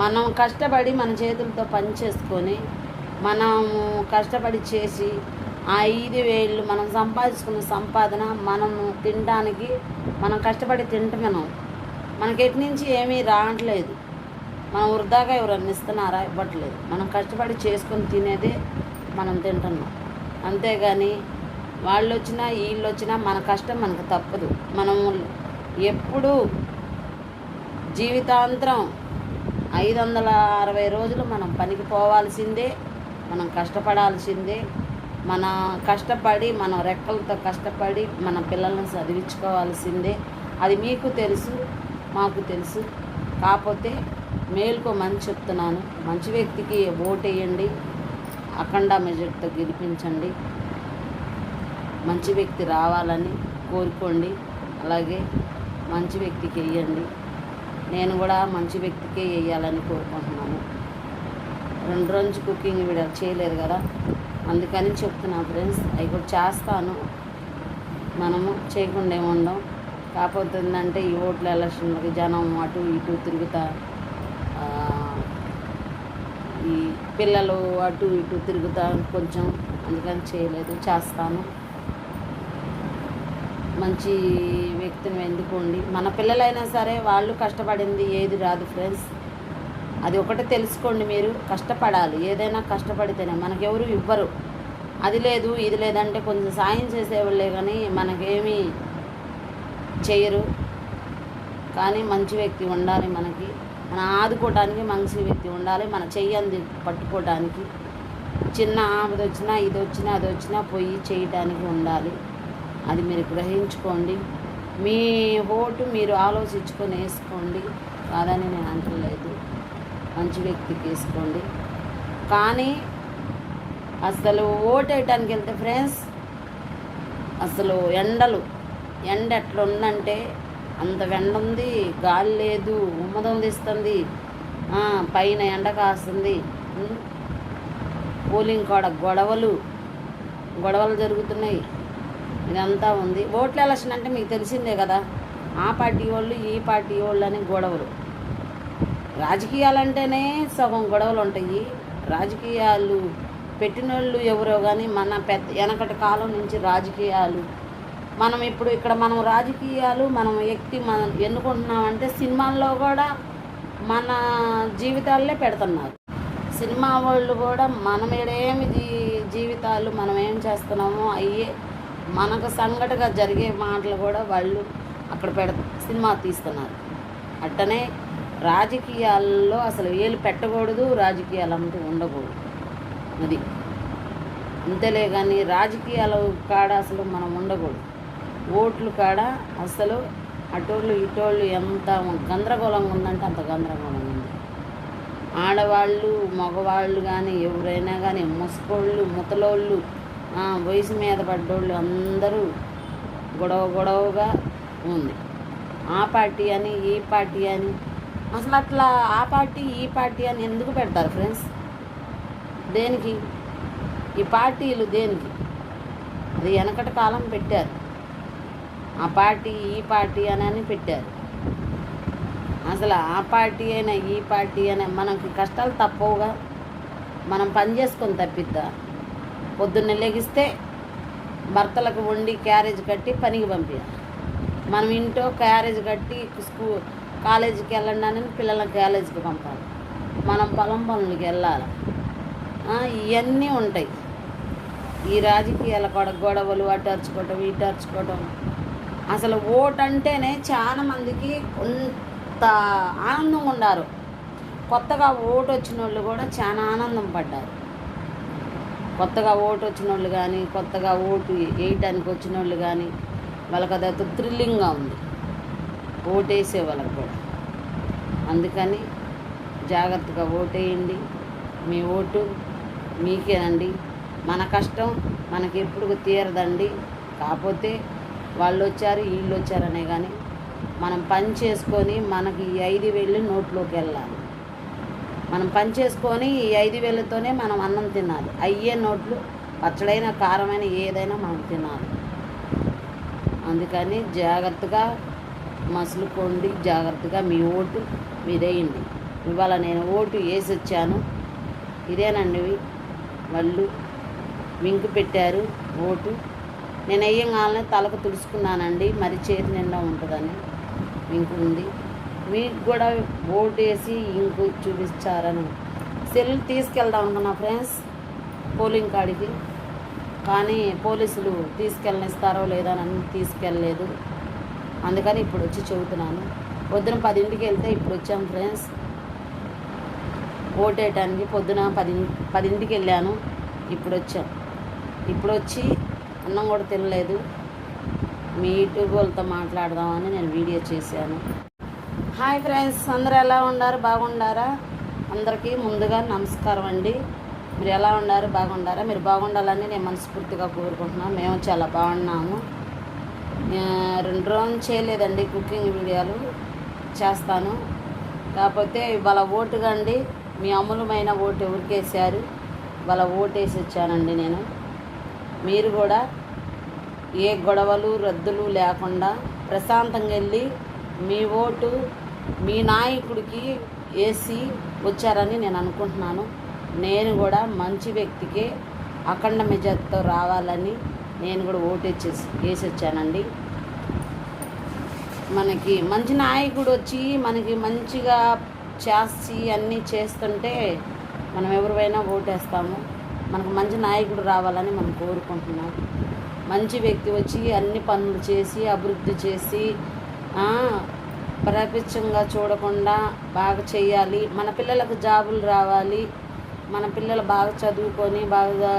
మనం కష్టపడి మన చేతులతో పని చేసుకొని మనము కష్టపడి చేసి ఆ 5,000 మనం సంపాదించుకున్న సంపాదన మనము తినడానికి మనం కష్టపడి తింటున్నాం. మనకి ఎటు నుంచి ఏమీ రావట్లేదు. మనం వృధాగా ఎవరన్నా ఇస్తున్నారా? ఇవ్వట్లేదు. మనం కష్టపడి చేసుకొని తినేదే మనం తింటున్నాం. అంతేగాని వాళ్ళు వచ్చినా వీళ్ళు వచ్చినా మన కష్టం మనకు తప్పదు. మనము ఎప్పుడూ జీవితాంతరం 560 రోజులు మనం పనికి పోవాల్సిందే, మనం కష్టపడాల్సిందే. మన కష్టపడి మనం రెక్కలతో కష్టపడి మన పిల్లల్ని చదివించుకోవాల్సిందే. అది మీకు తెలుసు, మాకు తెలుసు. కాకపోతే మేలుకోమని చెప్తున్నాను. మంచి వ్యక్తికి ఓటేయండి, అఖండ మెజారిటీతో గెలిపించండి. మంచి వ్యక్తి రావాలని కోరుకోండి. అలాగే మంచి వ్యక్తికి వేయండి. నేను కూడా మంచి వ్యక్తికే వేయాలని కోరుకుంటున్నాను. 2 రోజు కుకింగ్ వీడియో చేయలేదు కదా, అందుకని చెప్తున్నా ఫ్రెండ్స్. అవి కూడా చేస్తాను, మనము చేయకుండా ఏముండం. కాకపోతే ఏంటంటే ఈ ఓట్ల ఎలక్షన్లకి జనం అటు ఇటు తిరుగుతా, ఈ పిల్లలు అటు ఇటు తిరుగుతా కొంచెం, అందుకని చేయలేదు. చేస్తాను. మంచి వ్యక్తిని ఎన్నుకోండి. మన పిల్లలైనా సరే వాళ్ళు కష్టపడింది ఏది రాదు ఫ్రెండ్స్. అది ఒకటి తెలుసుకోండి. మీరు కష్టపడాలి. ఏదైనా కష్టపడితేనే, మనకెవరు ఇవ్వరు. అది లేదు ఇది లేదంటే కొంచెం సాయం చేసేవాళ్ళే కానీ మనకేమీ చేయరు. కానీ మంచి వ్యక్తి ఉండాలి. మన ఆదుకోవడానికి మంచి వ్యక్తి ఉండాలి. మన చెయ్యంది పట్టుకోవడానికి, చిన్న ఆపద వచ్చినా ఇది వచ్చినా అది వచ్చినా పోయి చేయటానికి ఉండాలి. అది మీరు గ్రహించుకోండి. మీ ఓటు మీరు ఆలోచించుకొని వేసుకోండి, కాదని నేను అంటలేదు. మంచి వ్యక్తికి వేసుకోండి. కానీ అసలు ఓటు వేయటానికి వెళ్తే ఫ్రెండ్స్, అసలు ఎండ ఎట్లా ఉందంటే అంత వెండ ఉంది, గాలి లేదు, ఉమ్మదం తీస్తుంది, పైన ఎండ కాస్తుంది. పోలింగ్ కాడ గొడవలు జరుగుతున్నాయి. ఇదంతా ఉంది. ఓట్ల ఎలక్షన్ అంటే మీకు తెలిసిందే కదా, ఆ పార్టీ వాళ్ళు ఈ పార్టీ వాళ్ళు అని గొడవలు. రాజకీయాలంటేనే సగం గొడవలు ఉంటాయి. రాజకీయాలు పెట్టిన వాళ్ళు ఎవరో కానీ మన వెనకటి కాలం నుంచి రాజకీయాలు, మనం ఇప్పుడు ఇక్కడ మనం రాజకీయాలు మనం మనం ఎన్నుకుంటున్నామంటే సినిమాల్లో కూడా మన జీవితాలే పెడుతున్నారు. సినిమా వాళ్ళు కూడా మనం ఏమి జీవితాలు మనం ఏం చేస్తున్నామో అయ్యే మనకు సంఘటగా జరిగే మాటలు కూడా వాళ్ళు అక్కడ సినిమా తీస్తున్నారు. అట్టనే రాజకీయాల్లో అసలు ఏలు పెట్టకూడదు, రాజకీయాలు అంటూ ఉండకూడదు. అది అంతేలే కానీ రాజకీయాల కాడ అసలు మనం ఉండకూడదు. ఓట్లు కాడ అసలు అటోళ్ళు ఇటోళ్ళు ఎంత గందరగోళంగా ఉందంటే అంత గందరగోళంగా ఉంది. ఆడవాళ్ళు మగవాళ్ళు కానీ ఎవరైనా కానీ, ముసకోళ్ళు ముతలోళ్ళు, వయసు మీద పడ్డోళ్ళు అందరూ గొడవగా ఉంది. ఆ పార్టీ అని ఈ పార్టీ అని, అసలు అట్లా ఆ పార్టీ ఈ పార్టీ అని ఎందుకు పెడతారు ఫ్రెండ్స్? దేనికి ఈ పార్టీలు? దేనికి? అది వెనకటి కాలం పెట్టారు. ఆ పార్టీ ఈ పార్టీ అని పెట్టారు. అసలు ఆ పార్టీ అయినా ఈ పార్టీ అయినా మనకి కష్టాలు తప్పవుగా. మనం పని చేసుకొని తప్పిద్దా? పొద్దున్నే లెగిస్తే భర్తలకు వండి క్యారేజ్ కట్టి పనికి పంపించాలి. మనం ఇంట్లో క్యారేజ్ కట్టి కాలేజీకి వెళ్ళండి అని పిల్లలను కాలేజీకి పంపాలి. మనం పొలం పనులకి వెళ్ళాలి. ఇవన్నీ ఉంటాయి. ఈ రాజకీయాల కూడా గొడవలు, అటు అరుచుకోవటం ఇటు అరుచుకోవటం. అసలు ఓటు అంటేనే చాలా మందికి కొంత ఆనందంగా ఉన్నారు. కొత్తగా ఓటు వచ్చిన వాళ్ళు కూడా చాలా ఆనందం పడ్డారు. కొత్తగా ఓటు వచ్చిన వాళ్ళు కానీ, కొత్తగా ఓటు వేయటానికి వచ్చిన వాళ్ళు కానీ, వాళ్ళకి అదైతే థ్రిల్లింగ్గా ఉంది ఓటు వేసే వాళ్ళకి కూడా. అందుకని జాగ్రత్తగా ఓటేయండి. మీ ఓటు మీకేనండి. మన కష్టం మనకి ఎప్పుడు తీరదండి. కాకపోతే వాళ్ళు వచ్చారు వీళ్ళు వచ్చారనే కానీ మనం పని చేసుకొని మనకి ఈ 5,000 నోట్లోకి వెళ్ళాలి. మనం పని చేసుకొని ఈ 5,000తోనే మనం అన్నం తినాలి. అయ్యే నోట్లు పచ్చడైన కారమైన ఏదైనా మనం తినాలి. అందుకని జాగ్రత్తగా మసులుకోండి. జాగ్రత్తగా మీ ఓటు మీరేయండి. ఇవాళ నేను ఓటు వేసి వచ్చాను. ఇదేనండి వాళ్ళు వింకు పెట్టారు ఓటు. నేను వేయంగానే తలకు తుడుచుకున్నానండి, మరి చేతి నిండా ఉంటుందని వింకు ఉంది. మీకు కూడా ఓటు వేసి ఇంకు చూపించారని సెల్లు తీసుకెళ్దాం అనుకున్నా ఫ్రెండ్స్ పోలింగ్ కాడికి, కానీ పోలీసులు తీసుకెళ్ళనిస్తారో లేదో అని తీసుకెళ్ళలేదు. అందుకని ఇప్పుడు వచ్చి చెబుతున్నాను. పొద్దున 10ంటికి వెళ్తే ఇప్పుడు వచ్చాం ఫ్రెండ్స్ ఓటేయటానికి. పొద్దున 10ంటికి వెళ్ళాను, ఇప్పుడు వచ్చాం. ఇప్పుడు వచ్చి అన్నం కూడా తినలేదు. మీ యూట్యూబ్ వాళ్ళతో మాట్లాడదామని నేను వీడియో చేశాను. హాయ్ ఫ్రెండ్స్, అందరూ ఎలా ఉన్నారు? బాగుండారా? అందరికీ ముందుగా నమస్కారం అండి. మీరు ఎలా ఉన్నారు? బాగుండారా? మీరు బాగుండాలని నేను మనస్ఫూర్తిగా కోరుకుంటున్నాను. మేము చాలా బాగున్నాము. 2 రోజులు చేయలేదండి కుకింగ్ వీడియోలు, చేస్తాను. కాకపోతే ఇవాళ ఓటుగా అండి, మీ అమూలమైన ఓటు ఎవరికి వేసారు? ఇవాళ ఓటు వేసి వచ్చానండి నేను. మీరు కూడా ఏ గొడవలు రద్దులు లేకుండా ప్రశాంతంగా వెళ్ళి మీ ఓటు మీ నాయకుడికి వేసి వచ్చారని నేను అనుకుంటున్నాను. నేను కూడా మంచి వ్యక్తికే అఖండ మెజార్టీతో రావాలని నేను కూడా ఓటు వేసి వచ్చానండి. మనకి మంచి నాయకుడు వచ్చి మనకి మంచిగా చేసి అన్నీ చేస్తుంటే మనం ఎవరివైనా ఓటేస్తాము. మనకు మంచి నాయకుడు రావాలని మనం కోరుకుంటున్నాం. మంచి వ్యక్తి వచ్చి అన్ని పనులు చేసి అభివృద్ధి చేసి ప్రపంచంగా చూడకుండా బాగా చేయాలి. మన పిల్లలకు జాబులు రావాలి, మన పిల్లలు బాగా చదువుకొని బాగా